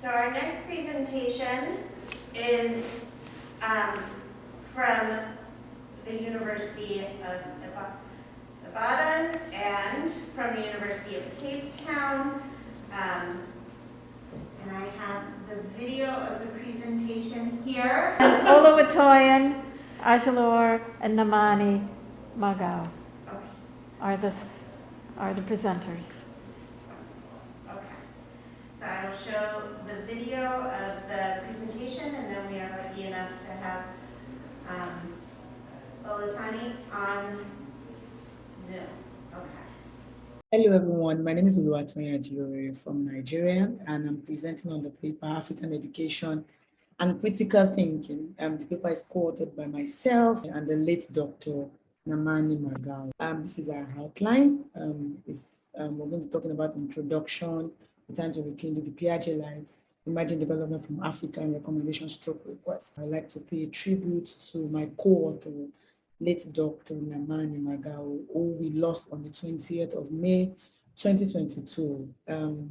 So our next presentation is from the University of Ibadan and from the University of Cape Town. And I have the video of the presentation here. And Olawatoyan, Ajalor, and Namani Magao are the presenters. Okay. So I will show the video of the presentation, and then we are lucky enough to have Olutani on Zoom. Okay. Hello everyone, my name is Oluwatoyin Ajilore from Nigeria, and I'm presenting on the paper African Education and Critical Thinking. The paper is co-authored by myself and the late Dr. Namani Magao. This is our outline. We're going to be talking about introduction, the times of rekindle, the Piaget lights, emerging development from Africa, and recommendation stroke request. I'd like to pay a tribute to my co-author, late Dr. Namani Magao, who we lost on the 20th of May, 2022,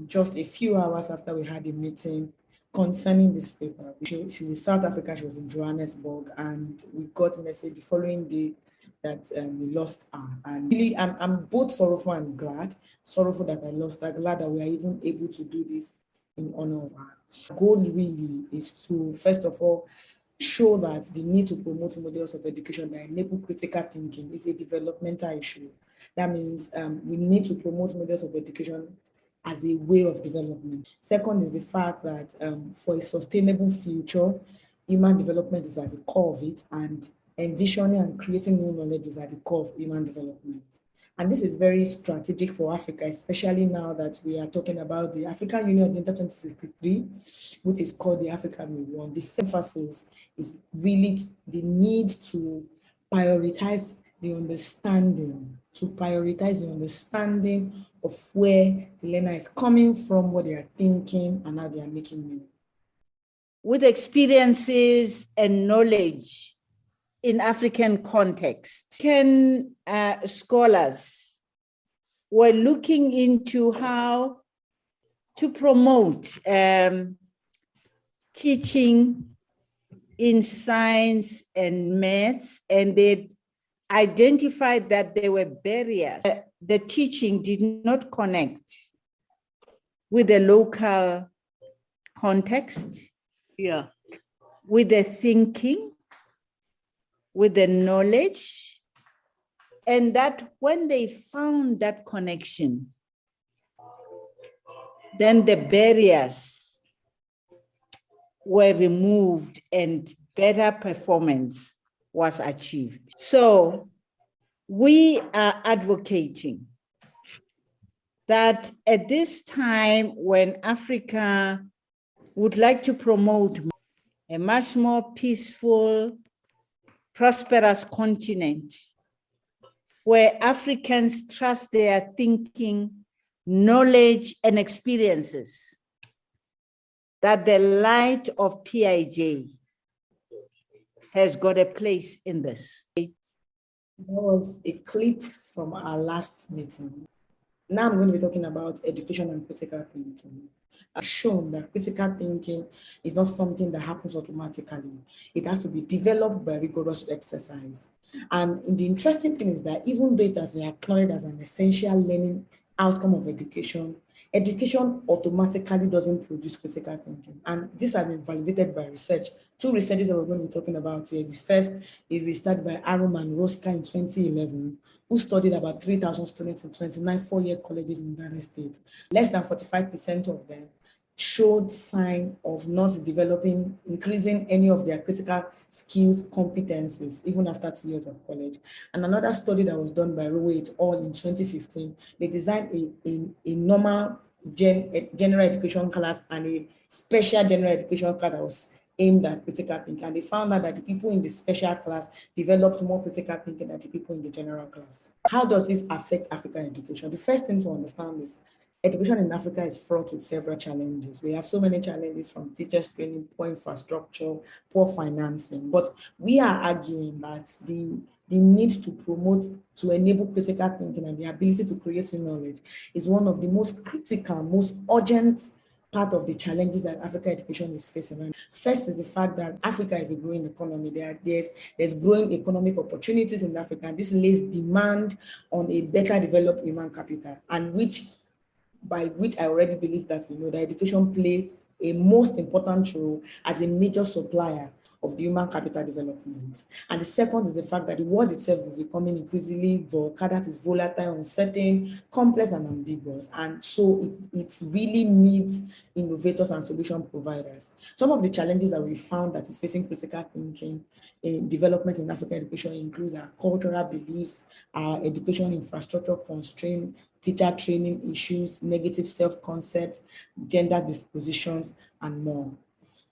just a few hours after we had a meeting concerning this paper. She's in South Africa, she was in Johannesburg, and we got a message the following day that we lost her. And really, I'm both sorrowful and glad. Sorrowful that I lost her, glad that we are even able to do this in honor of her. The goal really is to, first of all, show that the need to promote models of education that enable critical thinking is a developmental issue. That means we need to promote models of education as a way of development. Second is the fact that for a sustainable future, human development is at the core of it, and envisioning and creating new knowledge is at the core of human development. And this is very strategic for Africa, especially now that we are talking about the African Union Agenda 2063, which is called the African Union. The emphasis is really the need to prioritize the understanding, of where the learner is coming from, what they are thinking, and how they are making meaning. With experiences and knowledge in African context, scholars were looking into how to promote teaching in science and maths, and they identified that there were barriers. The teaching did not connect with the local context, with the thinking, with the knowledge, and that when they found that connection, then the barriers were removed and better performance was achieved. So we are advocating that at this time when Africa would like to promote a much more peaceful, prosperous continent where Africans trust their thinking, knowledge, and experiences, that the light of PIJ has got a place in this. That was a clip from our last meeting. Now I'm going to be talking about education and critical thinking. I've shown that critical thinking is not something that happens automatically. It has to be developed by rigorous exercise. And the interesting thing is that even though it has been acknowledged as an essential learning outcome of education, education automatically doesn't produce critical thinking. And this has been validated by research. Two researches that we're going to be talking about here. The first is research by Arum and Roska in 2011, who studied about 3,000 students in 29 four-year colleges in the United States. Less than 45% of them showed sign of not developing, increasing any of their critical skills, competencies, even after 2 years of college. And another study that was done by Rowe et al. In 2015, they designed a normal general education class and a special general education class that was aimed at critical thinking. And they found out that the people in the special class developed more critical thinking than the people in the general class. How does this affect African education? The first thing to understand is education in Africa is fraught with several challenges. We have so many challenges, from teachers training, poor infrastructure, poor financing. But we are arguing that the need to promote, to enable critical thinking and the ability to create new knowledge is one of the most critical, most urgent part of the challenges that African education is facing. First is the fact that Africa is a growing economy. There's growing economic opportunities in Africa, and this lays demand on a better developed human capital, and by which I already believe that we know that education play a most important role as a major supplier of the human capital development. And the second is the fact that the world itself is becoming increasingly volatile, uncertain, complex, and ambiguous. And so it really needs innovators and solution providers. Some of the challenges that we found that is facing critical thinking in development in African education include our cultural beliefs, our education infrastructure constraint, teacher training issues, negative self-concept, gender dispositions, and more.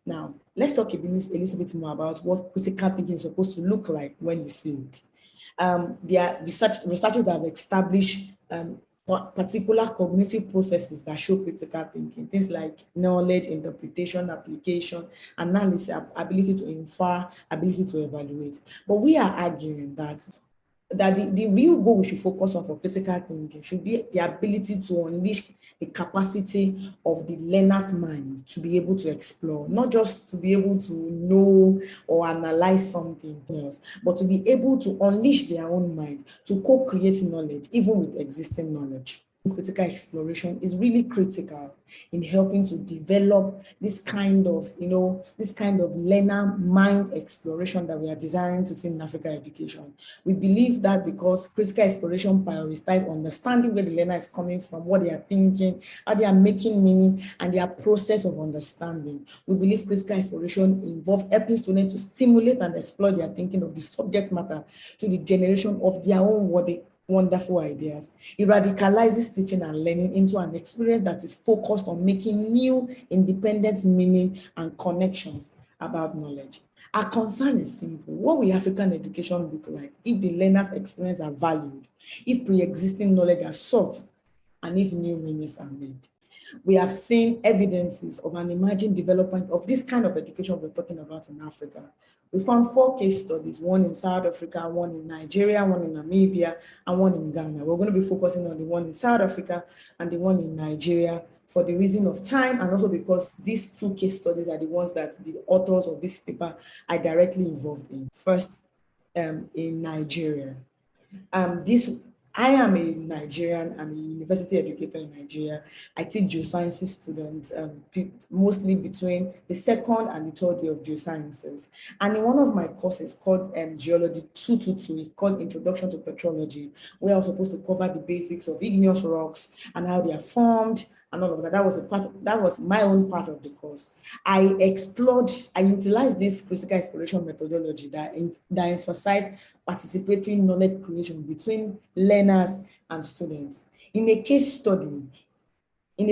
Now, let's talk a little bit more about what critical thinking is supposed to look like when you see it. There are researchers that have established particular cognitive processes that show critical thinking, things like knowledge, interpretation, application, analysis, ability to infer, ability to evaluate. But we are arguing that the real goal we should focus on for critical thinking should be the ability to unleash the capacity of the learner's mind to be able to explore, not just to be able to know or analyze something else, but to be able to unleash their own mind to co-create knowledge, even with existing knowledge. Critical exploration is really critical in helping to develop this kind of learner mind exploration that we are desiring to see in African education. We believe that because critical exploration prioritizes understanding where the learner is coming from, what they are thinking, how they are making meaning, and their process of understanding. We believe critical exploration involves helping students to stimulate and explore their thinking of the subject matter to the generation of their own wonderful ideas. It radicalizes teaching and learning into an experience that is focused on making new, independent meaning and connections about knowledge. Our concern is simple. What will African education look like if the learner's experience are valued, if pre-existing knowledge are sought, and if new meanings are made? We have seen evidences of an emerging development of this kind of education we're talking about in Africa. We found 4 case studies, one in South Africa, one in Nigeria, one in Namibia, and one in Ghana. We're going to be focusing on the one in South Africa and the one in Nigeria for the reason of time, and also because these 2 case studies are the ones that the authors of this paper are directly involved in. First, in Nigeria. I am a Nigerian. I'm a university educator in Nigeria. I teach geosciences students, mostly between the 2nd and the 3rd year of geosciences. And in one of my courses called Geology 222, it's called Introduction to Petrology, where I was supposed to cover the basics of igneous rocks and how they are formed and all of that. That was my own part of the course. I utilized this critical exploration methodology that emphasized participatory knowledge creation between learners and students. In a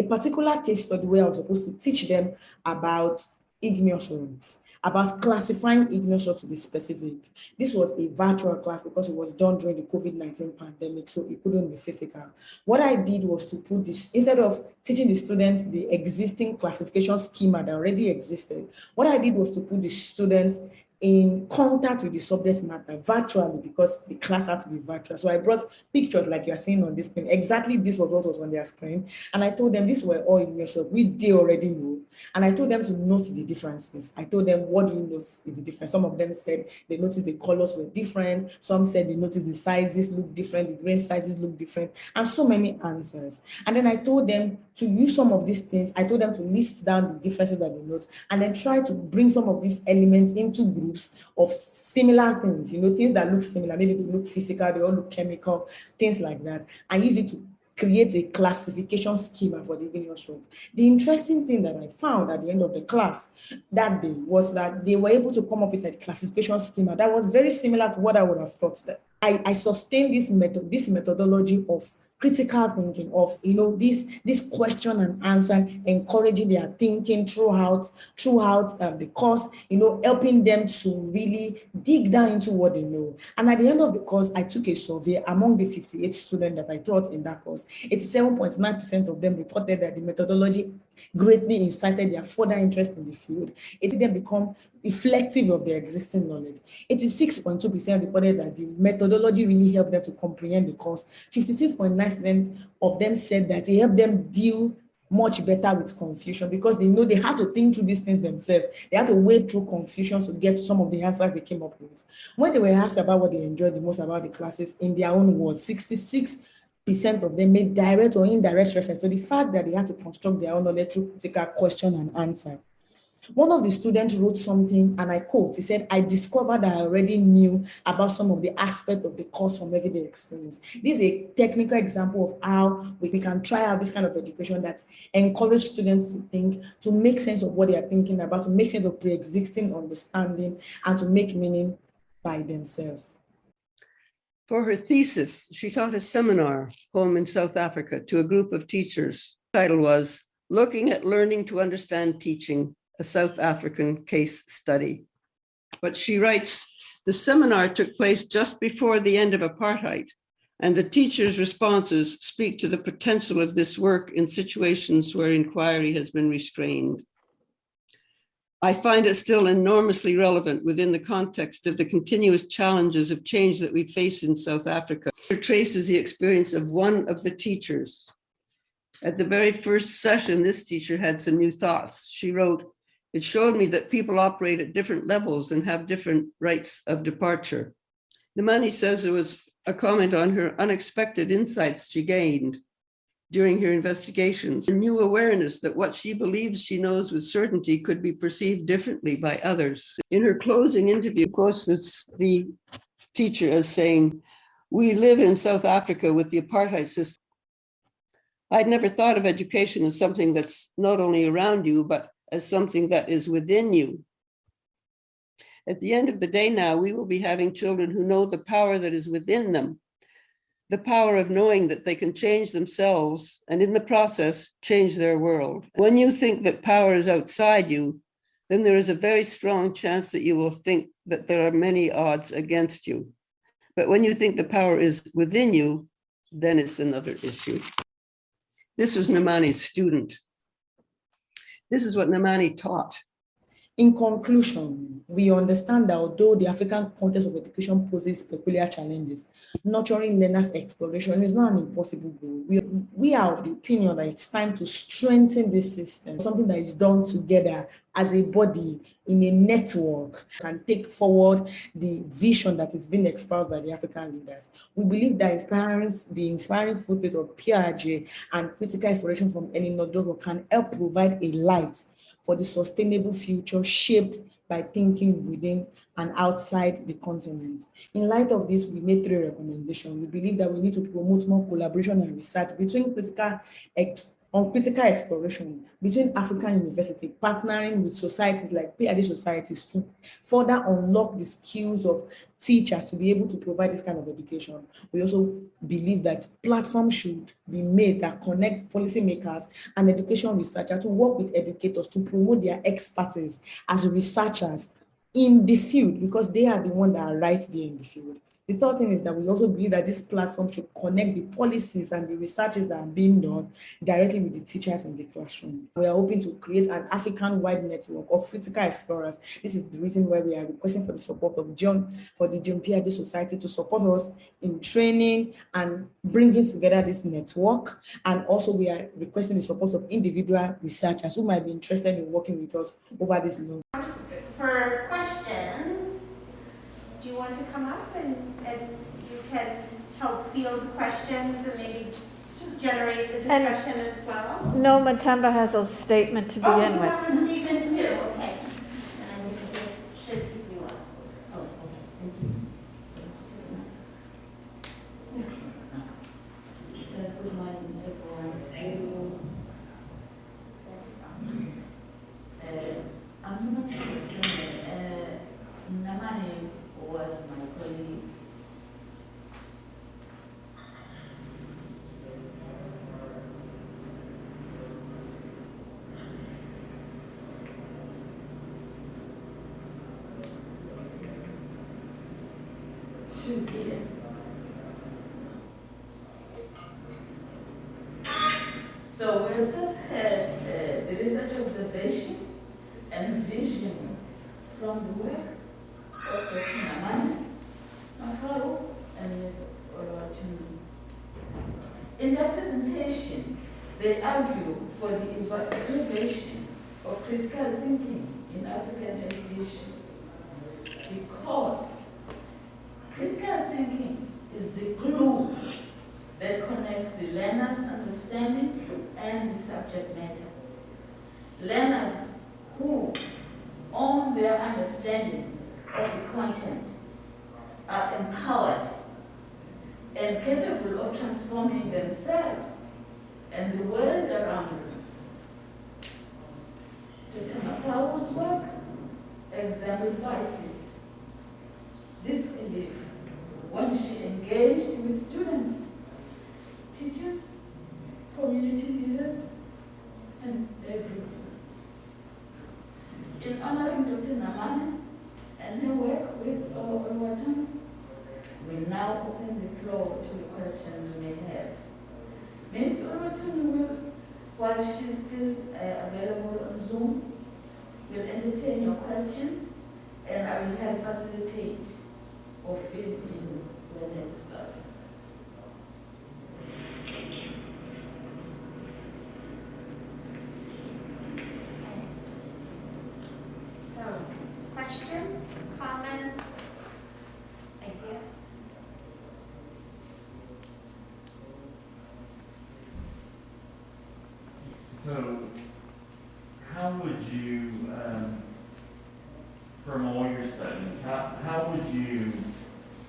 particular case study where I was supposed to teach them about igneous rocks, about classifying igneous rocks to be specific. This was a virtual class because it was done during the COVID-19 pandemic, so it couldn't be physical. What I did was to put this, instead of teaching the students the existing classification schema that already existed, what I did was to put the students in contact with the subject matter virtually, because the class had to be virtual. So I brought pictures like you're seeing on this screen. Exactly this was what was on their screen. And I told them, these were all in your shop. They already know. And I told them to note the differences. I told them, what do you notice is the difference? Some of them said they noticed the colors were different. Some said they noticed the sizes look different, the grain sizes look different, and so many answers. And then I told them to use some of these things. I told them to list down the differences that they note, and then try to bring some of these elements into groups of similar things, things that look similar. Maybe they look physical, they all look chemical, things like that, and use it to create a classification schema for the igneous rock. The interesting thing that I found at the end of the class that day was that they were able to come up with a classification schema that was very similar to what I would have thought. That I sustained this methodology of critical thinking, of this question and answer, encouraging their thinking throughout the course, helping them to really dig down into what they know. And at the end of the course, I took a survey among the 58 students that I taught in that course. 87.9% of them reported that the methodology greatly incited their further interest in the field. It made them become reflective of their existing knowledge. 86.2% reported that the methodology really helped them to comprehend the course. 56.9% of them said that it helped them deal much better with confusion because they know they had to think through these things themselves. They had to wade through confusion to get some of the answers they came up with. When they were asked about what they enjoyed the most about the classes, in their own words, 66% of them made direct or indirect reference to the fact that they had to construct their own knowledge through critical question and answer. One of the students wrote something, and I quote, he said, "I discovered that I already knew about some of the aspects of the course from everyday experience." This is a technical example of how we can try out this kind of education that encourage students to think, to make sense of what they are thinking about, to make sense of pre-existing understanding, and to make meaning by themselves. For her thesis, she taught a seminar home in South Africa to a group of teachers. The title was "Looking at Learning to Understand Teaching, a South African Case Study." But she writes, the seminar took place just before the end of apartheid, and the teachers' responses speak to the potential of this work in situations where inquiry has been restrained. I find it still enormously relevant within the context of the continuous challenges of change that we face in South Africa. It traces the experience of one of the teachers. At the very first session, this teacher had some new thoughts. She wrote, "It showed me that people operate at different levels and have different rights of departure." Namani says it was a comment on her unexpected insights she gained during her investigations, a new awareness that what she believes she knows with certainty could be perceived differently by others. In her closing interview, of course, it's the teacher as saying, "We live in South Africa with the apartheid system. I'd never thought of education as something that's not only around you, but as something that is within you. At the end of the day now, we will be having children who know the power that is within them, the power of knowing that they can change themselves and in the process, change their world. When you think that power is outside you, then there is a very strong chance that you will think that there are many odds against you. But when you think the power is within you, then it's another issue." This was Namani's student. This is what Namani taught. In conclusion, we understand that although the African context of education poses peculiar challenges, nurturing learners' exploration is not an impossible goal. We are of the opinion that it's time to strengthen this system, something that is done together as a body in a network can take forward the vision that is being expounded by the African leaders. We believe that the inspiring footprint of PRJ and critical exploration from Elinor Dogo can help provide a light for the sustainable future shaped by thinking within and outside the continent. In light of this, we made 3 recommendations. We believe that we need to promote more collaboration and research between critical exploration between African universities, partnering with societies like PhD societies to further unlock the skills of teachers to be able to provide this kind of education. We also believe that platforms should be made that connect policymakers and education researchers to work with educators to promote their expertise as researchers in the field, because they are the ones that are right there in the field. The third thing is that we also believe that this platform should connect the policies and the researches that are being done directly with the teachers in the classroom. We are hoping to create an African-wide network of critical explorers. This is the reason why we are requesting for the support of the John PhD Society to support us in training and bringing together this network. And also we are requesting the support of individual researchers who might be interested in working with us over this long. For questions, do you want to come up and you can help field questions and maybe generate a discussion as well? No, Matemba has a statement to begin you with. have a statement too, okay. And I think it should keep you up. Oh, okay, thank you. Good morning, everyone. I'm not listening. Namani was my colleague. She's here. So we've just heard the research observation and vision from the work of Dr. Namani, Mafaro, and Ms. Oluwatimi. In their presentation, they argue for for the elevation of critical thinking in African education, because critical thinking is the glue that connects the learner's understanding and the subject matter. Learners who own their understanding of the content are empowered and capable of transforming themselves and the world around them. Dr. Mapau's work exemplified this. This belief, when she engaged with students, teachers, community leaders, and everyone. In honoring Dr. Namane and her work with Oluwatan, we now open the floor to the questions you may have. Ms. Oluwatan will, while she's still available on Zoom, will entertain your questions, and I will help facilitate or fill in where necessary. So, questions, comments, ideas? So, how would you, from all your studies, how would you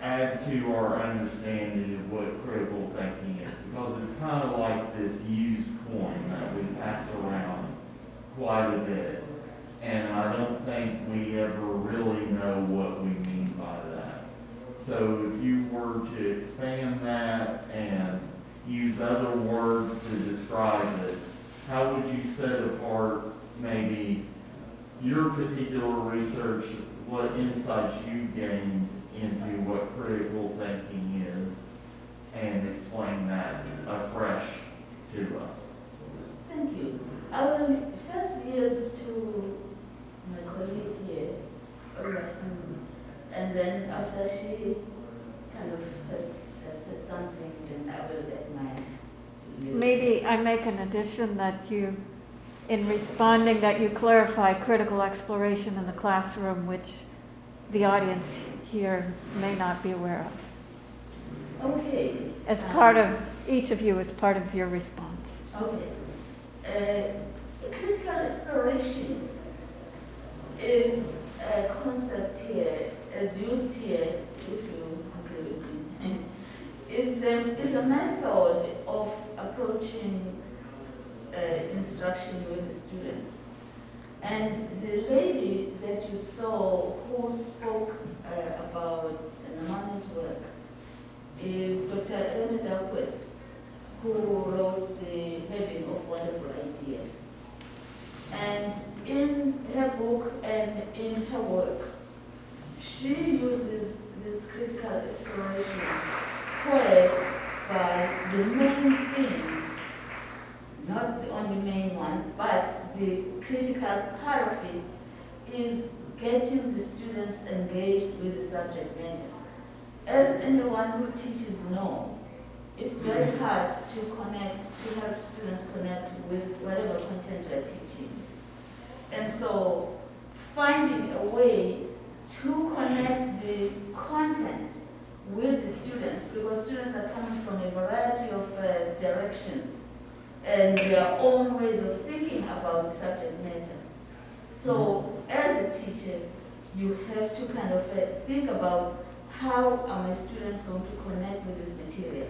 add to our understanding of what critical thinking is? Because it's kind of like this used coin that we pass around quite a bit. And I don't think we ever really know what we mean by that. So if you were to expand that and use other words to describe it, how would you set apart maybe your particular research, what insights you gained into what critical thinking is, and explain that afresh to us? Thank you. I will first yield to my colleague here, Oluwatan, and then after she kind of has said something, then I will get my yield. Maybe I make an addition that you, in responding, that you clarify critical exploration in the classroom, which the audience here may not be aware of. Okay. As part of, each of you as part of your response. Okay. Critical exploration is a concept here, as used here, if you agree with me, is a method of approaching instruction with the students. And the lady that you saw who spoke about Namane's work is Dr. Elena Dalquith, who wrote The Heaven of Wonderful Ideas. And in her book and in her work, she uses this critical exploration whereby the main thing, not the only main one, but the critical part of it is getting the students engaged with the subject matter. As anyone who teaches know, it's very hard to connect, to help students connect with whatever content we are teaching. And so finding a way to connect the content with the students, because students are coming from a variety of directions and their own ways of thinking about the subject matter. So as a teacher, you have to kind of think about how are my students going to connect with this material.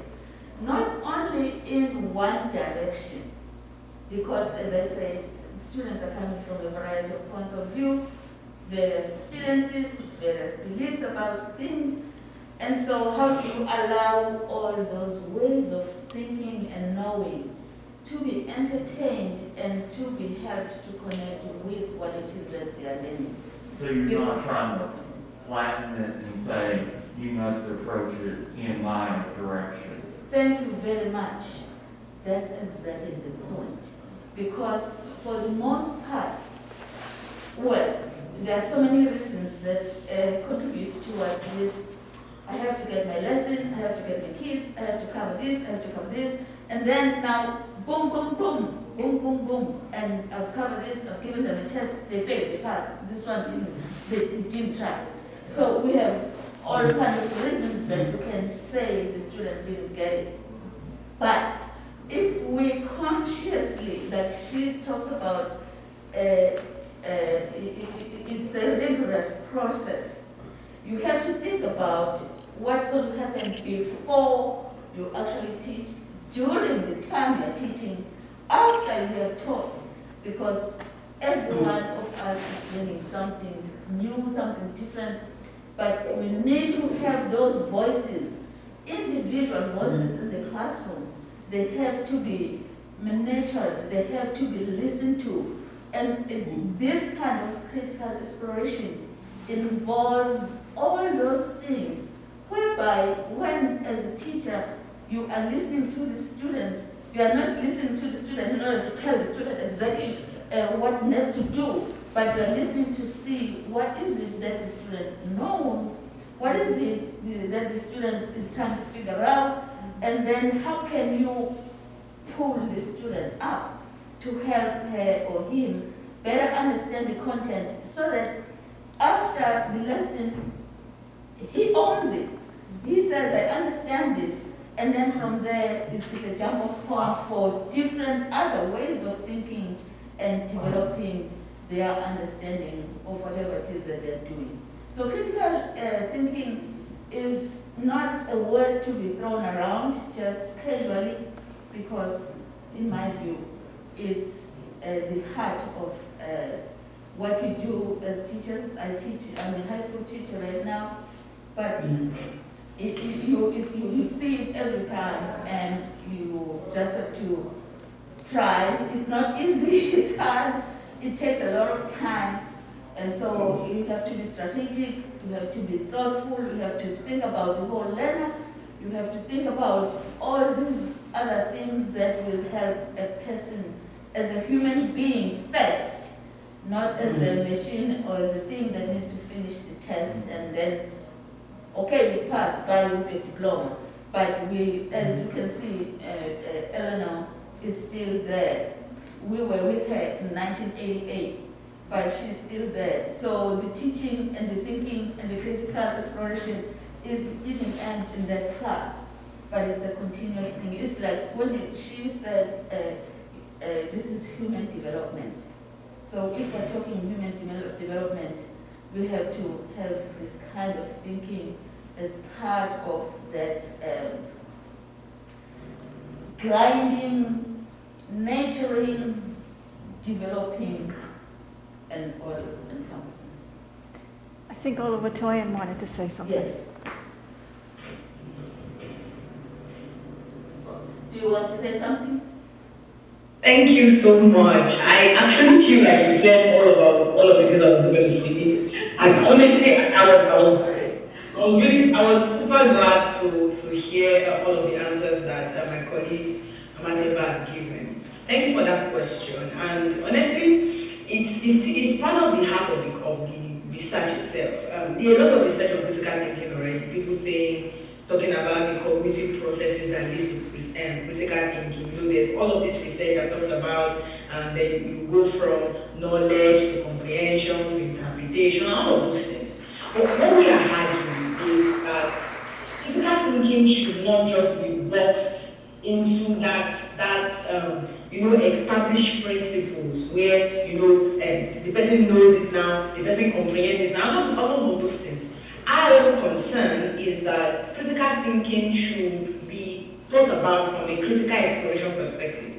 Not only in one direction, because as I said, students are coming from a variety of points of view, various experiences, various beliefs about things. And so how do you allow all those ways of thinking and knowing to be entertained and to be helped to connect with what it is that they are learning? So you're not trying to flatten it and say you must approach it in my direction. Thank you very much. That's exactly the point. Because for the most part, well, there are so many reasons that contribute towards this. I have to get my lesson, I have to get my kids, I have to cover this, I have to cover this, and then now, boom, boom, boom, boom, boom, boom, and I've covered this, I've given them a test, they failed, they passed, this one they didn't try. So we have all kinds of reasons that you can say the student didn't get it. But if we consciously, like she talks about, it's a rigorous process. You have to think about what's going to happen before you actually teach, during the time you're teaching, after you have taught, because every one of us is learning something new, something different, but we need to have those voices, individual voices in the classroom. They have to be monitored, they have to be listened to. And this kind of critical exploration involves all those things, whereby when, as a teacher, you are listening to the student, you are not listening to the student in order to tell the student exactly what next to do, but you are listening to see what is it that the student knows, what is it that the student is trying to figure out, and then how can you pull the student up to help her or him better understand the content, so that after the lesson, he owns it. He says, I understand this. And then from there, it's a jump off point for different other ways of thinking and developing their understanding of whatever it is that they're doing. So critical thinking is not a word to be thrown around just casually, because in my view, it's the heart of what we do as teachers. I'm a high school teacher right now, but you see it every time, and you just have to try. It's not easy, it's hard, it takes a lot of time, and so you have to be strategic, you have to be thoughtful, you have to think about the whole learner, you have to think about all these other things that will help a person as a human being first, not as a machine or as a thing that needs to finish the test and then, okay, we passed by with a diploma. But we, as you can see, Eleanor is still there. We were with her in 1988, but she's still there. So the teaching and the thinking and the critical exploration didn't end in that class, but it's a continuous thing. It's like when she said, this is human development. So if we're talking human development, we have to have this kind of thinking as part of that grinding, nurturing, developing, and all encompassing. I think Oliver Toyin wanted to say something. Yes. Do you want to say something? Thank you so much. I actually feel like you said all of the things I was going to say. And honestly, I was super glad to hear all of the answers that my colleague Amateba has given. Thank you for that question. And honestly, it's part of the heart of the research itself. There are a lot of research on critical thinking already. People talking about the cognitive processes that leads to critical thinking. You know, there's all of this research that talks about then you go from knowledge to comprehension to interpretation, all of those things. But what we are arguing is that critical thinking should not just be boxed into that established principles where the person knows it now, the person comprehends it now, all of those things. Our own concern is that critical thinking should be thought about from a critical exploration perspective.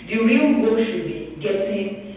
The real goal should be getting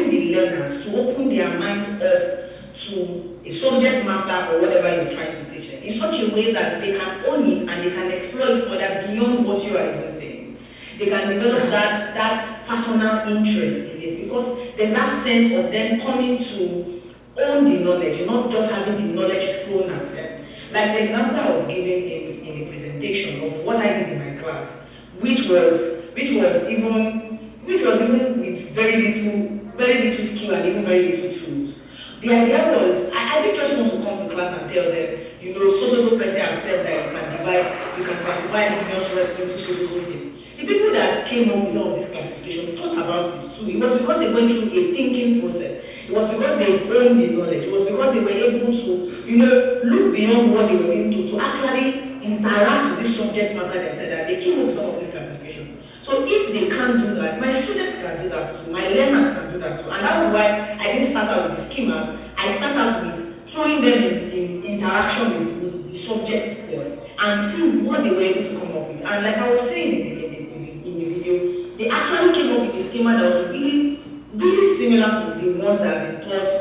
the learners to open their minds up to a subject matter or whatever you're trying to teach them in such a way that they can own it and they can explore it further beyond what you are even saying. They can develop that personal interest in it, because there's that sense of them coming to own the knowledge, not just having the knowledge thrown at them. Like the example I was giving in the presentation of what I did in my class, which was even with very little skill and even very little tools. The idea was I didn't just want to come to class and tell them, so person has said that you can classify ignorance into so thing. The people that came up with all of this classification thought about it too. It was because they went through a thinking process. It was because they owned the knowledge. It was because they were able to, look beyond what they were being told to actually interact with this subject matter themselves. That they came up with some of this classification. So if they can't do that, my students can do that too. My learners can do that too. And that was why I didn't start out with the schemas. I started out with throwing them in interaction with the subject itself and see what they were able to come up with. And like I was saying in the video, they actually came up with a schema that was really similar to the ones that have been taught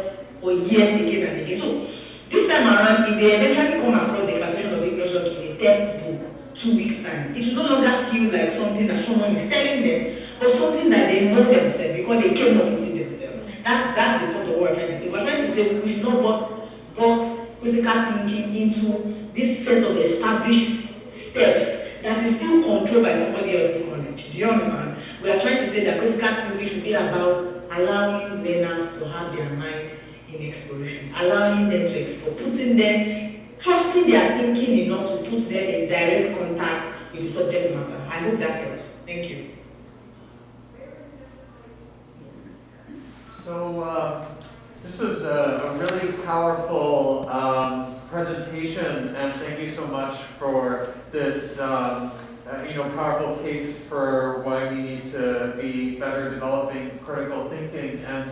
for years again and again. So this time around, if they eventually come across the classification of ignorance in a textbook 2 weeks time, it should no longer feel like something that someone is telling them, but something that they know themselves because they came up with it themselves. That's the point of what we're trying to say. We're trying to say we should not box critical thinking into this set of established steps that is still controlled by somebody else's knowledge. Do you understand? We are trying to say that critical thinking should be about allowing learners to have their mind in exploration, allowing them to explore, putting them, trusting their thinking enough to put them in direct contact with the subject matter. I hope that helps. Thank you. So this was a really powerful presentation, and thank you so much for this powerful case for why we need to be better developing critical thinking. And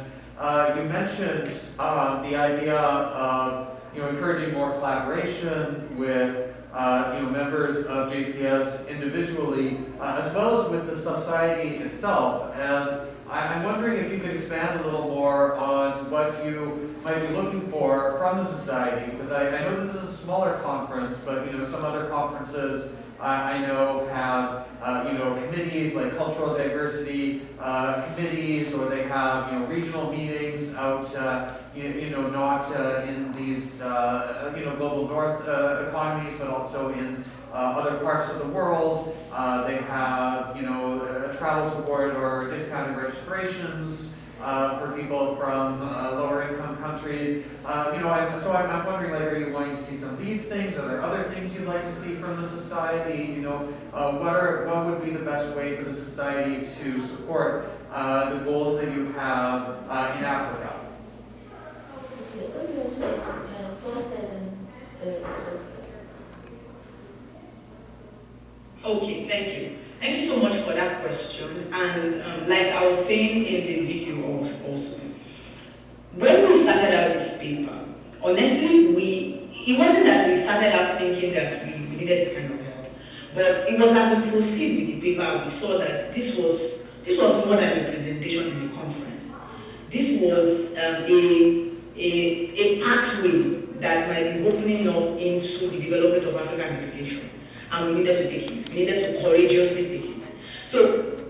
you mentioned the idea of encouraging more collaboration with members of JPS individually, as well as with the society itself. And I'm wondering if you could expand a little more on what you might be looking for from the society, because I know this is a smaller conference, but some other conferences I know have committees like cultural diversity committees, or they have regional meetings out not in these global north economies, but also in other parts of the world. They have travel support or discounted registrations for people from lower income countries. So I'm wondering, are you wanting to see some of these things? Are there other things you'd like to see from the society? What would be the best way for the society to support the goals that you have in Africa? Okay, thank you. Thank you so much for that question. And like I was saying in the video also, when we started out this paper, honestly, it wasn't that we started out thinking that we needed this kind of help, but it was as we proceed with the paper, we saw that this was more than a presentation in a conference. This was a pathway that might be opening up into the development of African education. And we needed to take it. We needed to courageously take it. So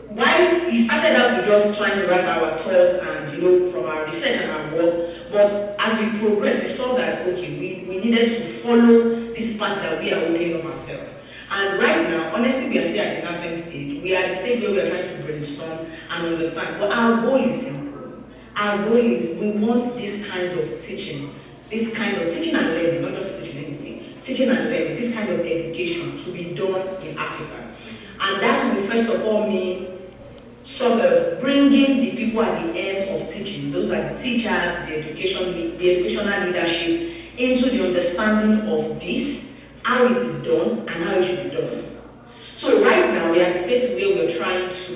while we started out with just trying to write our thoughts and from our research and our work, but as we progressed, we saw that we needed to follow this path that we are opening up ourselves. And right now, honestly, we are still at the nascent stage. We are at the stage where we are trying to brainstorm and understand. But our goal is simple. Our goal is we want this kind of teaching and learning, not just teaching anything, teaching and learning, this kind of education to be done in Africa. And that will first of all mean sort of bringing the people at the ends of teaching, those are the teachers, the educational leadership, into the understanding of this, how it is done, and how it should be done. So right now we are at the phase where we're trying to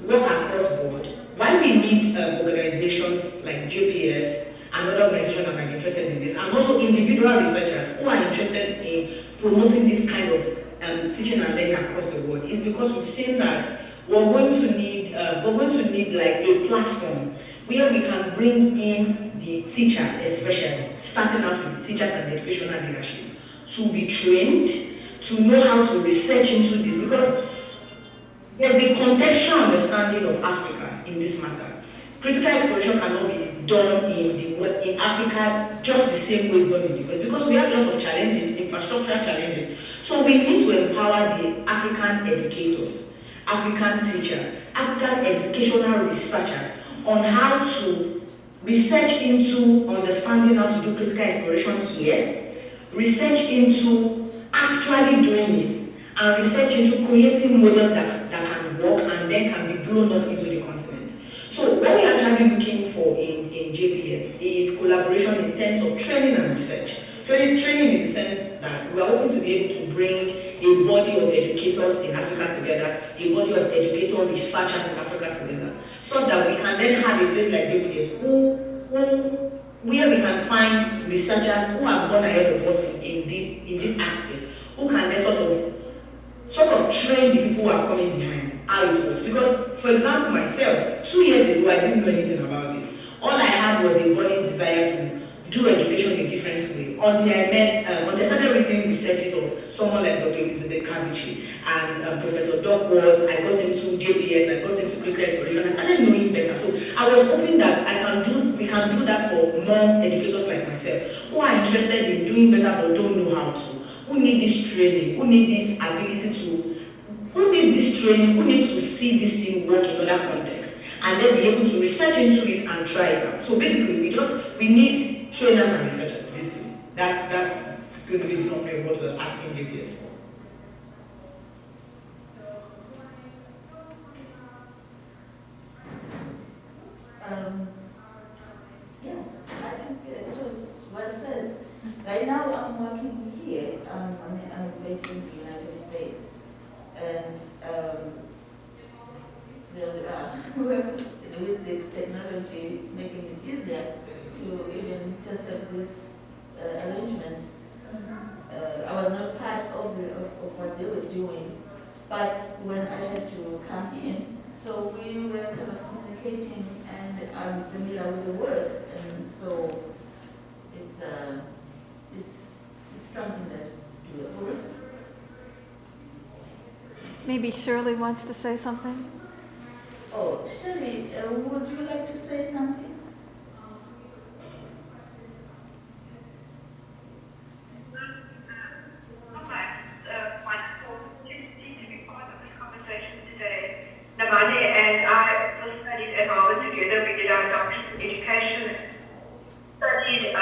work across board. While we need organizations like JPS and other organizations that might be interested in this, and also individual researchers who are interested in promoting this kind of teaching and learning across the world, is because we've seen that we're going to need like a platform where we can bring in the teachers, especially starting out with the teachers and the educational leadership, to be trained, to know how to research into this, because there's the contextual understanding of Africa in this matter. Critical exploration cannot be done in Africa just the same way it's done in the West, because we have a lot of challenges, infrastructural challenges. So we need to empower the African educators, African teachers, African educational researchers on how to research into understanding how to do critical exploration here, research into actually doing it, and research into creating models that can work and then can be blown up into the continent. So what we're actually looking for in JPS is collaboration in terms of training and research. Training in the sense that we are hoping to be able to bring a body of educators in Africa together, a body of educator researchers in Africa together, so that we can then have a place like JPS where we can find researchers who have gone ahead of us in this aspect, who can then sort of train the people who are coming behind how it works. Because, for example, myself, 2 years ago, I didn't know anything about this. All I had was a burning desire to do education in a different way. Until I started reading researches of someone like Dr. Elizabeth Cavici and Professor Doc Watts. I got into JPS, I got into critical exploration. I started knowing better. So I was hoping that we can do that for more educators like myself who are interested in doing better but don't know how to, who need this training, who need this ability to, who need this training, who needs to see this thing work in other contexts, and then be able to research into it and try it out. So basically, we need trainers and researchers. Basically, that's going to be the summary of what we're asking JPS for. Yeah, I think it was well said. Right now, I'm working here. I'm based in the United States, and with the technology, it's making it easier to even just have these arrangements. I was not part of what they were doing, but when I had to come in, so we were kind of communicating, and I'm familiar with the work, and so it's something that's doable. Maybe Shirley wants to say something? Oh, Shirley, would you like to say something? Namani and I also studied at Harvard together. We did our doctorate in education, studied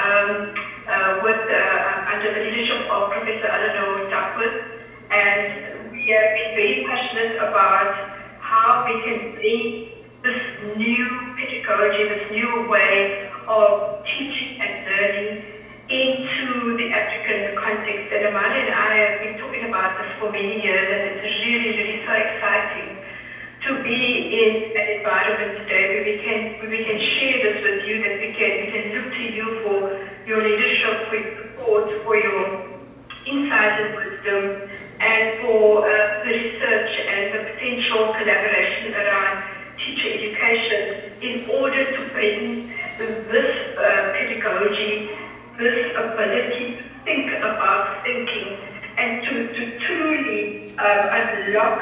under the leadership of Professor Eleanor Duckworth, and we have been very passionate about how we can bring this new pedagogy, this new way of teaching and learning into the African context. And Namani and I have been talking about this for many years, and it's really, really so exciting to be in an environment today where we can share this with you, that we can look to you for your leadership, for your support, for your insight and wisdom, and for the research and the potential collaboration around teacher education in order to bring this pedagogy, this ability to think about thinking, and to truly unlock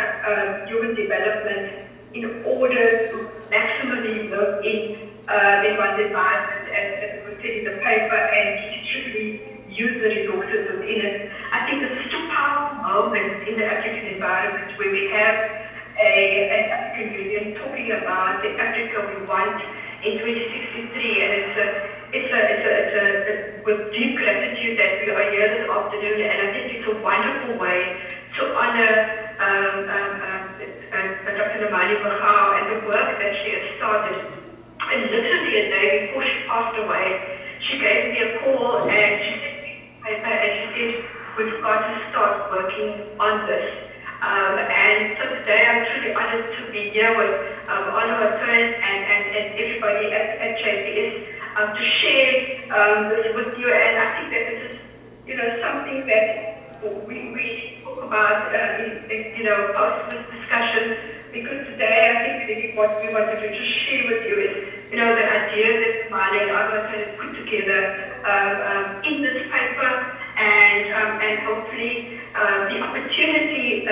human development in order to maximally work in one's environment, and we said in the paper, and to truly use the resources within it. I think this is a powerful moment in the African environment where we have an African Union talking about the Africa we want in 2063, and it's with deep gratitude that we are here this afternoon, and I think it's a wonderful way to honor Dr. Namani Mahau and the work that she has started. And literally a day before she passed away, she gave me a call and she sent me a paper and she said, we've got to start working on this. And so today I'm truly honored to be here with all of our friends and everybody at JPS to share this with you. And I think that this is, something that we talk about, post this discussion, because today I think really what we wanted to just share with you is, the idea that Mali and others have put together in this paper, and hopefully the opportunity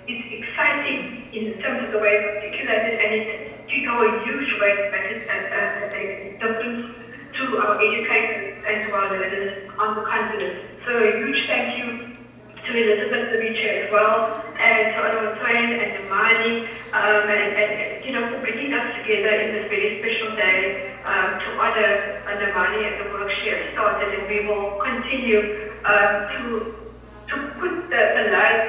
it's exciting in terms of the way it's articulated, and it's a huge way to make a difference to our educators and to our learners on the continent. So a huge thank you to Elizabeth Leviche as well, and to Anwar Twain and Namani, and for bringing us together in this very special day to honor Namani and the work she has started, and we will continue to put the light,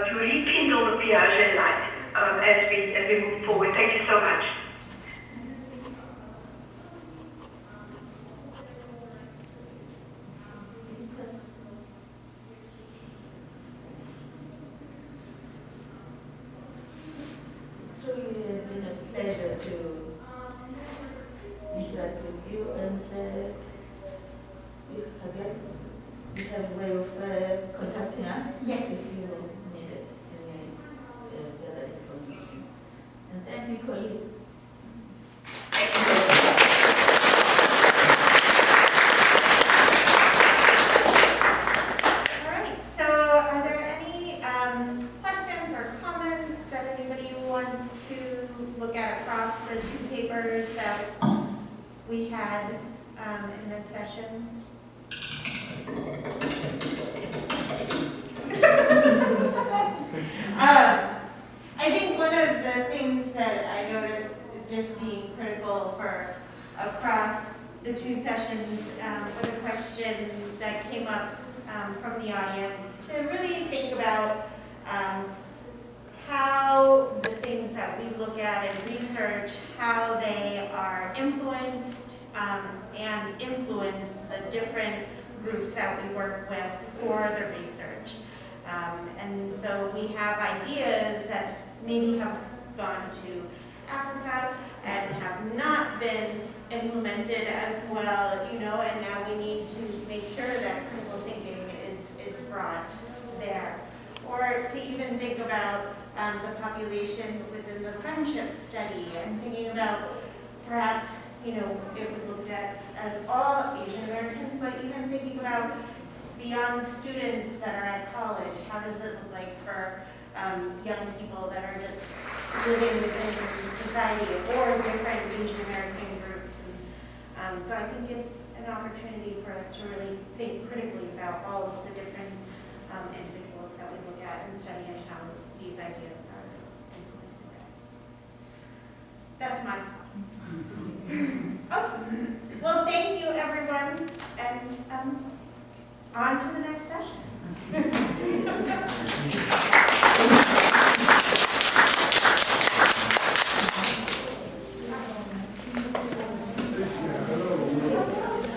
to rekindle the Piaget light as we move forward. Thank you so much. It's really been a pleasure to interact with you, and I guess you have a way of contacting us Yes. if you needed any other information. And thank you, colleagues. Thank you so much. All right, so are there any questions or comments that anybody wants to look at across the two papers that we had in this session? I think one of the things that I noticed just being critical for across the two sessions was a question that came up from the audience to really think about how the things that we look at and research, how they are influenced and influence the different groups that we work with for the research. And so we have ideas that maybe have gone to Africa and have not been implemented as well, you know, and now we need to make sure that critical thinking is brought there. Or to even think about the populations within the friendship study and thinking about perhaps, you know, it was looked at as all Asian Americans, but even thinking about beyond students that are at college, how does it look like for young people that are just living within society or different Asian American groups. And so I think it's an opportunity for us to really think critically about all of